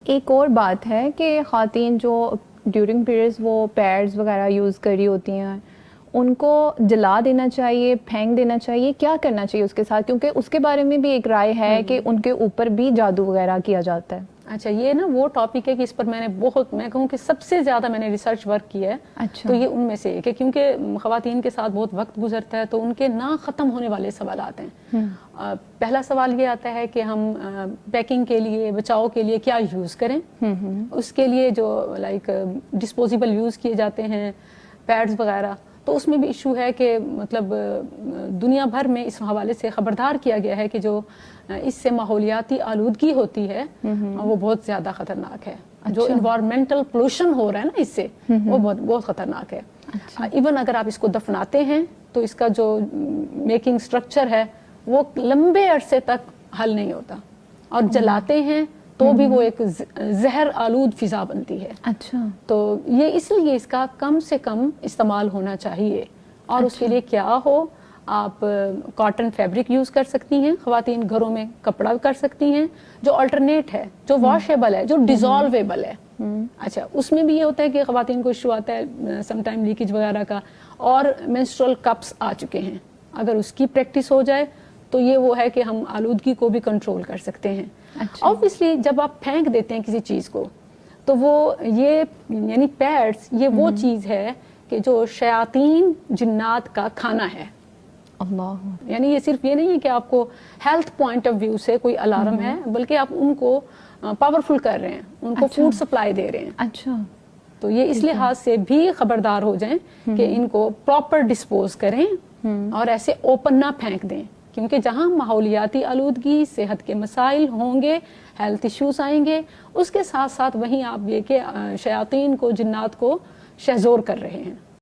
ایک اور بات ہے کہ خواتین جو ڈیورنگ پیریڈز وہ پیڈز وغیرہ یوز کر رہی ہوتی ہیں ان کو جلا دینا چاہیے, پھینک دینا چاہیے, کیا کرنا چاہیے اس کے ساتھ؟ کیونکہ اس کے بارے میں بھی ایک رائے ہے کہ ان کے اوپر بھی جادو وغیرہ کیا جاتا ہے. اچھا, یہ نا وہ ٹاپک ہے کہ اس پر میں نے میں کہوں کہ سب سے زیادہ میں نے ریسرچ ورک کیا ہے. اچھا. تو یہ ان میں سے ایک ہے, کیونکہ خواتین کے ساتھ بہت وقت گزرتا ہے تو ان کے نہ ختم ہونے والے سوالات ہیں. پہلا سوال یہ آتا ہے کہ ہم پیکنگ کے لیے, بچاؤ کے لیے کیا یوز کریں. اس کے لیے جو لائک ڈسپوزیبل یوز کیے جاتے ہیں پیڈز وغیرہ, تو اس میں بھی ایشو ہے کہ مطلب دنیا بھر میں اس حوالے سے خبردار کیا گیا ہے کہ جو اس سے ماحولیاتی آلودگی ہوتی ہے وہ بہت زیادہ خطرناک ہے. جو انوائرمنٹل پولوشن ہو رہا ہے نا اس سے, وہ بہت خطرناک ہے. ایون اگر آپ اس کو دفناتے ہیں تو اس کا جو میکنگ سٹرکچر ہے وہ لمبے عرصے تک حل نہیں ہوتا, اور جلاتے ہیں تو بھی وہ ایک زہر آلود فضا بنتی ہے. اچھا. تو یہ اس لیے اس کا کم سے کم استعمال ہونا چاہیے. اور اس کے لیے کیا ہو, آپ کاٹن فیبرک یوز کر سکتی ہیں, خواتین گھروں میں کپڑا کر سکتی ہیں جو آلٹرنیٹ ہے, جو واشیبل ہے, جو ڈیزالویبل ہے. اچھا, اس میں بھی یہ ہوتا ہے کہ خواتین کو ایشو آتا ہے سم ٹائم لیکیج وغیرہ کا, اور مینسٹرل کپس آ چکے ہیں. اگر اس کی پریکٹس ہو جائے تو یہ وہ ہے کہ ہم آلودگی کو بھی کنٹرول کر سکتے ہیں. Obviously جب آپ پھینک دیتے ہیں کسی چیز کو تو وہ یہ یعنی پیڈز یہ وہ چیز ہے کہ جو شیاطین جنات کا کھانا ہے. اللہ. یعنی یہ صرف یہ نہیں ہے کہ آپ کو ہیلتھ پوائنٹ آف ویو سے کوئی الارم ہے, بلکہ آپ ان کو پاورفل کر رہے ہیں, ان کو فوڈ سپلائی دے رہے ہیں. اچھا. تو یہ اس لحاظ سے بھی خبردار ہو جائیں کہ ان کو پراپر ڈسپوز کریں اور ایسے اوپن نہ پھینک دیں, کیونکہ جہاں ماحولیاتی آلودگی, صحت کے مسائل ہوں گے, ہیلتھ ایشوز آئیں گے, اس کے ساتھ ساتھ وہیں آپ یہ کہ شیاطین کو, جنات کو شہزور کر رہے ہیں.